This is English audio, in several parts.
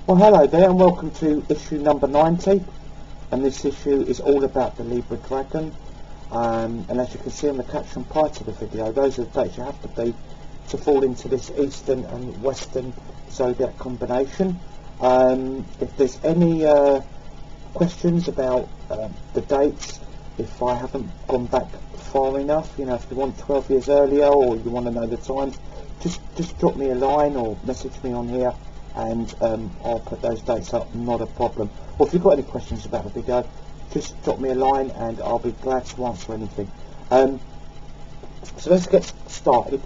Well, hello there and welcome to issue number 90, and this issue is all about the Libra Dragon, and as you can see on the caption prior to the video, those are the dates you have to be to fall into this Eastern and Western zodiac combination. If there's any questions about the dates, if I haven't gone back far enough, you know, if you want 12 years earlier or you want to know the times, just drop me a line or message me on here, and I'll put those dates up, not a problem. Or if you've got any questions about the video, just drop me a line and I'll be glad to answer anything. So let's get started.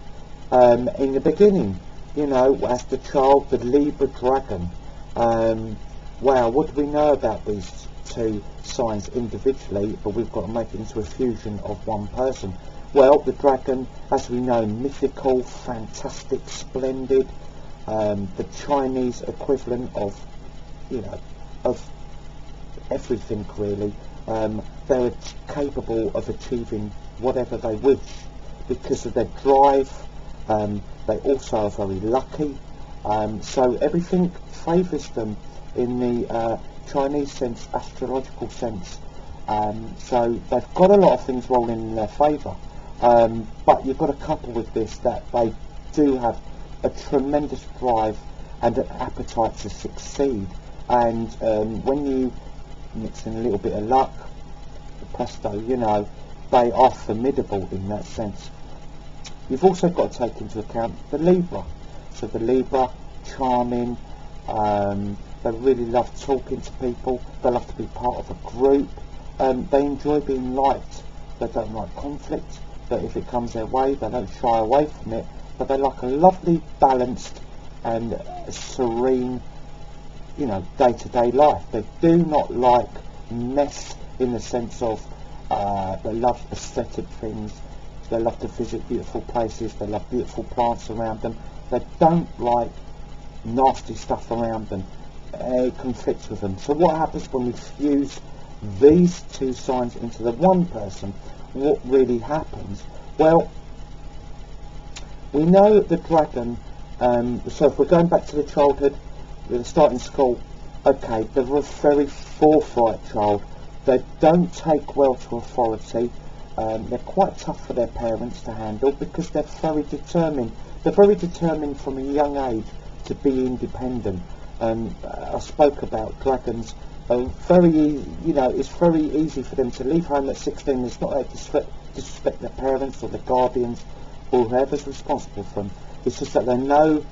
In the beginning, you know, as the child, the Libra Dragon, wow, what do we know about these two signs individually, but we've got to make it into a fusion of one person? Well, the dragon, as we know, mythical, fantastic, splendid, the Chinese equivalent of, you know, of everything really. They're capable of achieving whatever they wish because of their drive. They also are very lucky, so everything favours them in the Chinese sense, astrological sense. So they've got a lot of things rolling in their favour, but you've got to couple with this that they do have a tremendous drive and an appetite to succeed, and when you mix in a little bit of luck, presto, you know, they are formidable in that sense. You've also got to take into account the Libra. So the Libra, charming, they really love talking to people, they love to be part of a group, they enjoy being liked, they don't like conflict, but if it comes their way they don't shy away from it, but they like a lovely, balanced and serene, you know, day-to-day life. They do not like mess in the sense of they love aesthetic things, they love to visit beautiful places, they love beautiful plants around them, they don't like nasty stuff around them. It conflicts with them. So what happens when we fuse these two signs into the one person? What really happens? Well, we know the dragon, so if we're going back to the childhood, we're starting school, okay, they're a very forthright child. They don't take well to authority. They're quite tough for their parents to handle because they're very determined. They're very determined from a young age to be independent. I spoke about dragons. You know, it's very easy for them to leave home at 16. It's not like disrespect their parents or the guardians or whoever's responsible for them. It's just that they know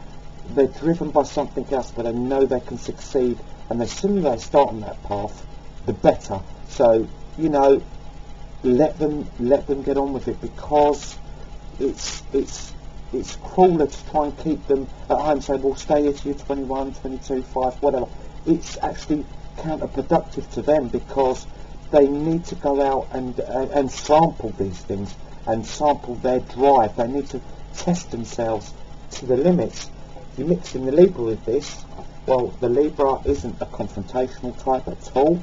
they're driven by something else, but they know they can succeed, and the sooner they start on that path, the better. So, you know, let them get on with it, because it's crueler to try and keep them at home, say, well, stay here till you're 21, 22, 5, whatever. It's actually counterproductive to them, because they need to go out and sample these things and sample their drive. They need to test themselves to the limits. You mix in the Libra with this, well, the Libra isn't a confrontational type at all,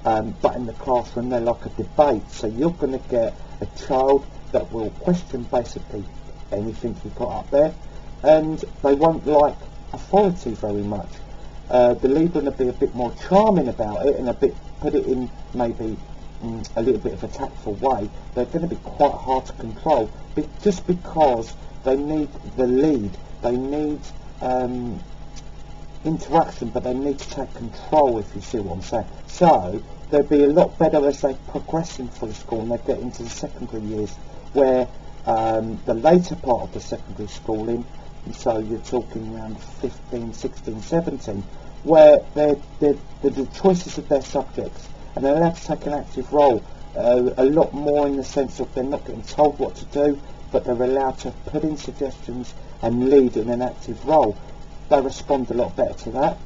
but in the classroom they're like a debate. So you're going to get a child that will question basically anything you've got up there, and they won't like authority very much. The Libra will be a bit more charming about it, and put it in maybe a little bit of a tactful way. They're going to be quite hard to control, just because they need the lead. They need interaction, but they need to take control, if you see what I'm saying. So they'll be a lot better as they progress through school and they get into the secondary years, where the later part of the secondary schooling, so you're talking around 15, 16, 17, where the choices of their subjects, and they're allowed to take an active role, a lot more in the sense of they're not getting told what to do, but they're allowed to put in suggestions and lead in an active role. They respond a lot better to that,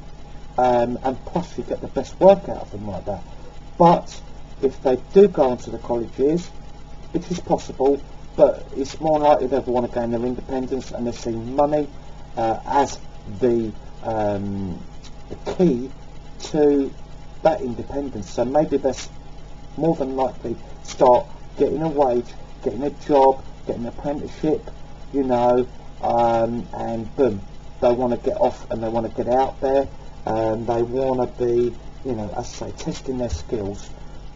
and plus you get the best work out of them like that. But if they do go on to the college years, it is possible, but it's more likely they'll want to gain their independence, and they see money as the key to that independence. So maybe they're more than likely start getting a wage, getting a job, getting an apprenticeship, you know, and boom, they want to get off and they want to get out there They want to be, you know, as I say, testing their skills.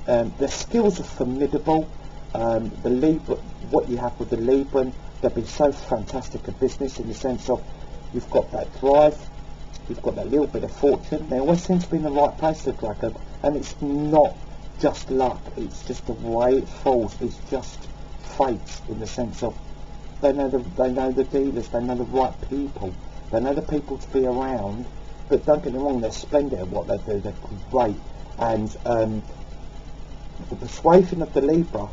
Their skills are formidable. The Libra, what you have with the Libran, they'll be so fantastic at business in the sense of you've got that drive, you've got that little bit of fortune. They always seem to be in the right place, the Dragon, and it's not just luck, it's just the way it falls, it's just fate in the sense of they know the dealers, they know the right people, they know the people to be around, but don't get me wrong, they're splendid at what they do, they're great, and the persuasion of the Libra,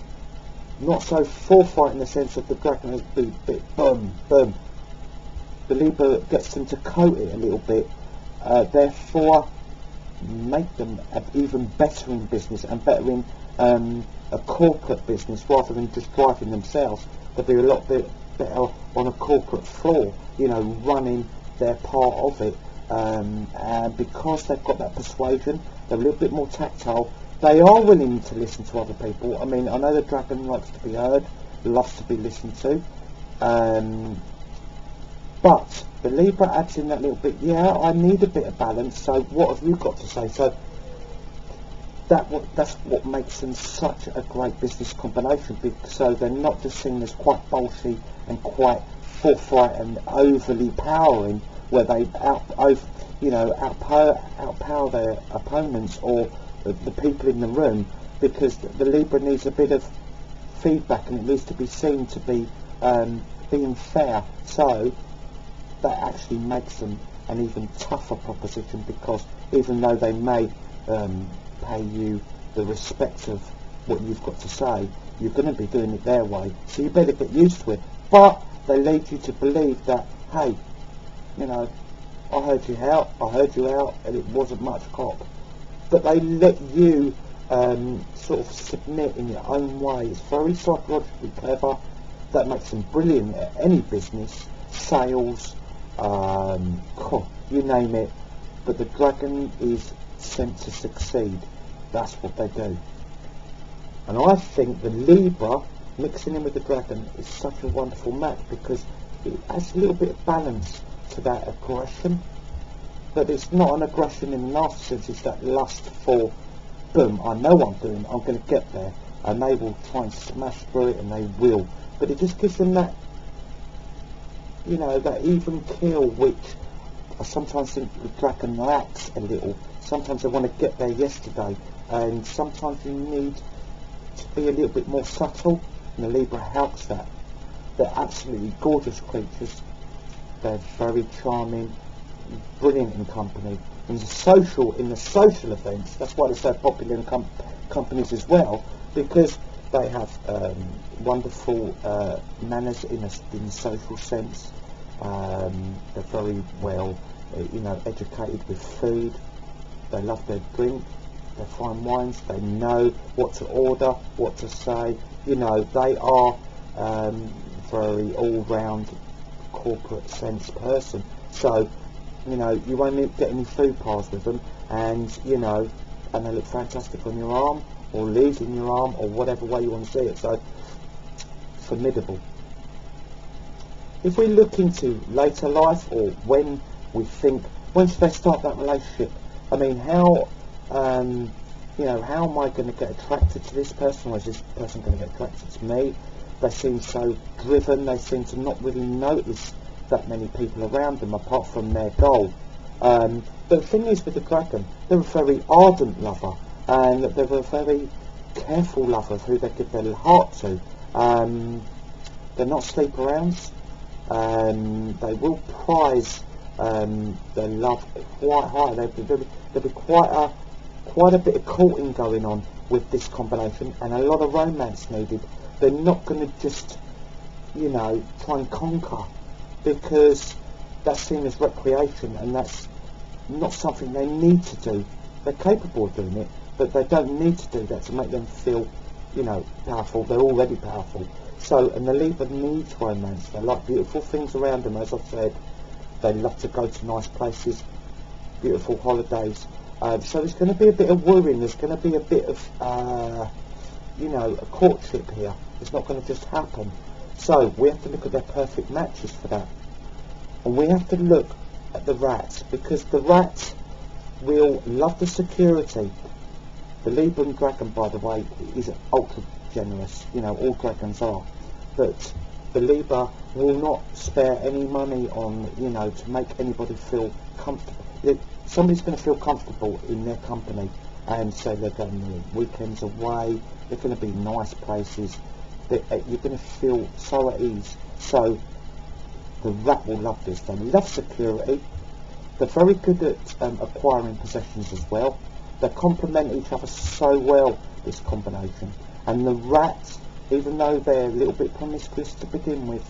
not so forthright in the sense of the Dragon has been bit boom, boom. The Libra gets them to coat it a little bit, therefore make them even better in business and better in a corporate business rather than just driving themselves. They'll be a lot bit better on a corporate floor, you know, running their part of it, and because they've got that persuasion, they're a little bit more tactile. They are willing to listen to other people. I mean, I know the Dragon likes to be heard, loves to be listened to, but the Libra adds in that little bit, yeah, I need a bit of balance, so what have you got to say? So that's what makes them such a great business combination, because so they're not just seen as quite bolshy and quite forthright and overly powering, where they outpower their opponents or the people in the room, because the Libra needs a bit of feedback and it needs to be seen to be being fair. So that actually makes them an even tougher proposition, because even though they may pay you the respect of what you've got to say, you're going to be doing it their way, so you better get used to it. But they lead you to believe that, hey, you know, I heard you out, and it wasn't much cop. But they let you sort of submit in your own way. It's very psychologically clever. That makes them brilliant at any business, sales, you name it. But the Dragon is sent to succeed. That's what they do. And I think the Libra mixing in with the Dragon is such a wonderful match, because it adds a little bit of balance to that aggression. But it's not an aggression in the nasty sense, it's that lust for, boom, I know what I'm doing, I'm going to get there. And they will try and smash through it, and they will. But it just gives them that, you know, that even keel, which I sometimes think the Dragon lacks a little. Sometimes they want to get there yesterday, and sometimes you need to be a little bit more subtle, and the Libra helps that. They're absolutely gorgeous creatures. They're very charming, brilliant in company. In the social events, that's why they're so popular in companies as well, because they have wonderful manners in the social sense. They're very well, educated with food. They love their drink, their fine wines. They know what to order, what to say. You know, they are very all-round corporate sense person. So, you know, you won't get any food piles with them, and they look fantastic on your arm, or leaves in your arm, or whatever way you want to see it. So, formidable. If we look into later life, or when should they start that relationship? I mean, how am I going to get attracted to this person, or is this person going to get attracted to me? They seem so driven, they seem to not really notice that many people around them apart from their goal. But the thing is with the Dragon, they're a very ardent lover, and they're a very careful lover of who they give their heart to. They're not sleep-arounds. They will prize their love quite high. There'll be quite a bit of courting going on with this combination, and a lot of romance needed. They're not going to just, try and conquer, because that's seen as recreation, and that's not something they need to do. They're capable of doing it, but they don't need to do that to make them feel, powerful. They're already powerful. So, and the Libra needs romance. They like beautiful things around them, as I've said. They love to go to nice places, beautiful holidays. So there's going to be a bit of wooing. There's going to be a bit of, a courtship here. It's not going to just happen. So we have to look at their perfect matches for that. And we have to look at the Rat, because the Rat will love the security. The Libra dragon, by the way, is ultra generous. You know, all dragons are. But the Libra will not spare any money on, you know, to make anybody feel comfortable. Somebody's going to feel comfortable in their company, and so they're going on weekends away. They're going to be nice places. You're going to feel so at ease. So the rat will love this. They love security. They're very good at acquiring possessions as well. They complement each other so well, this combination. And the rats, even though they're a little bit promiscuous to begin with,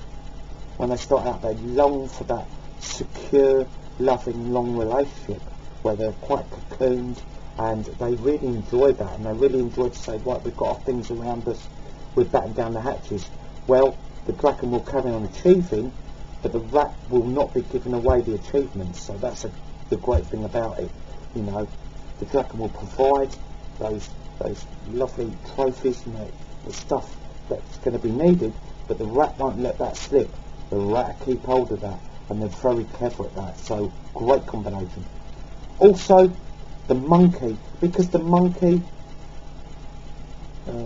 when they start out, they long for that secure, loving, long relationship where they're quite cocooned, and they really enjoy that, and they really enjoy to say, right, we've got our things around us, we're batting down the hatches. Well, the dragon will carry on achieving, but the rat will not be giving away the achievements. So that's the great thing about it. You know, the dragon will provide those lovely trophies and the stuff that's going to be needed, but the rat won't let that slip. The rat keep hold of that, and they're very clever at that. So great combination. Also, the monkey, because the monkey,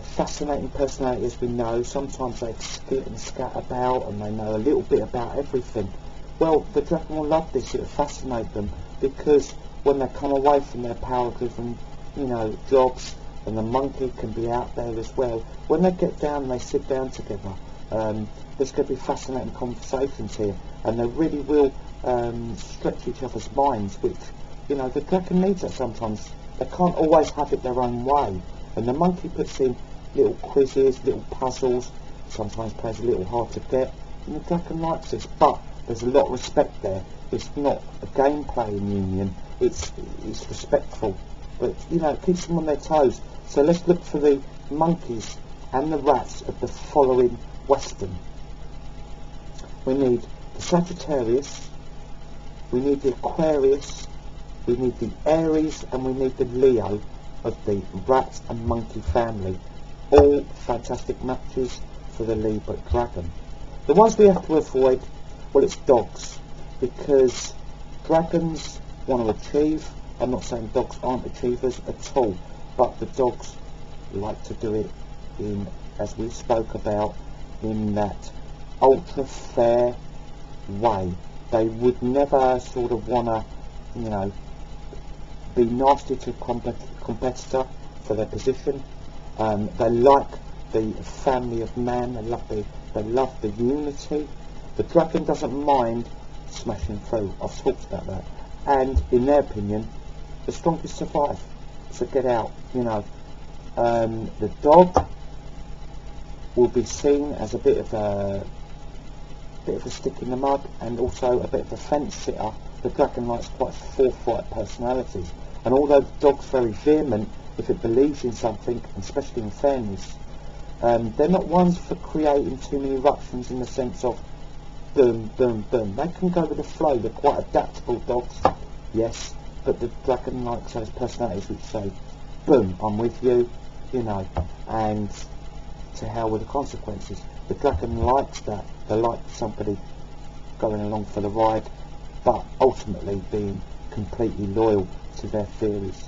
fascinating personality as we know. Sometimes they skit and scat about, and they know a little bit about everything. Well, the dragon will love this. It'll fascinate them, because when they come away from their power-driven, you know, jobs, and the monkey can be out there as well, when they get down and they sit down together, there's going to be fascinating conversations here, and they really will stretch each other's minds, which, you know, the dragon needs that sometimes. They can't always have it their own way, and the monkey puts in little quizzes, little puzzles, sometimes plays a little hard to get, and the dragon likes this, but there's a lot of respect there. It's not a game playing union, it's respectful, but, you know, it keeps them on their toes. So let's look for the monkeys and the rats of the following Western. We need the Sagittarius, we need the Aquarius, we need the Aries, and we need the Leo of the rat and monkey family. All fantastic matches for the Libra dragon. The ones we have to avoid, well, it's dogs, because dragons want to achieve. I'm not saying dogs aren't achievers at all, but the dogs like to do it in, as we spoke about, in that ultra fair way. They would never sort of want to, you know, be nasty to a competitor for their position. They like the family of man. They love the unity. The dragon doesn't mind smashing through. I've talked about that. And in their opinion, the strongest survive. So get out. You know, the dog will be seen as a bit of a stick in the mud, and also a bit of a fence sitter. The dragon likes quite forthright personalities, and although the dog's very vehement if it believes in something, and especially in fairness, they're not ones for creating too many eruptions in the sense of boom, boom, boom. They can go with the flow. They're quite adaptable dogs, yes, but the dragon likes those personalities which say, boom, I'm with you, you know, and to hell with the consequences. The dragon likes that. They like somebody going along for the ride, but ultimately being completely loyal to their theories.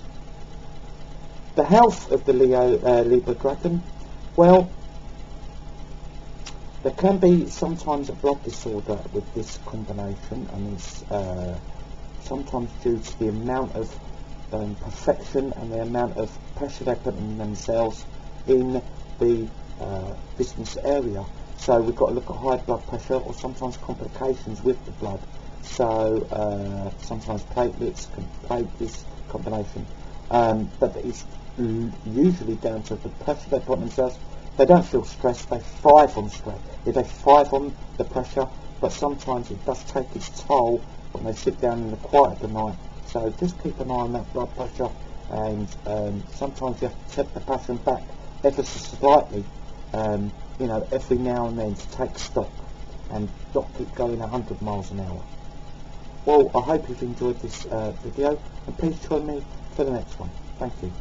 The health of the Libra dragon, well, there can be sometimes a blood disorder with this combination, and it's sometimes due to the amount of perfection and the amount of pressure they put on themselves in the business area. So we've got to look at high blood pressure, or sometimes complications with the blood. So sometimes platelets can plague this combination, but it's usually down to the pressure they put on themselves. They don't feel stressed, they thrive on stress. They thrive on the pressure, but sometimes it does take its toll when they sit down in the quiet of the night. So just keep an eye on that blood pressure, and sometimes you have to set the passion back ever so slightly, you know, every now and then, to take stock and not keep going 100 miles an hour. Well, I hope you've enjoyed this video, and please join me for the next one. Thank you.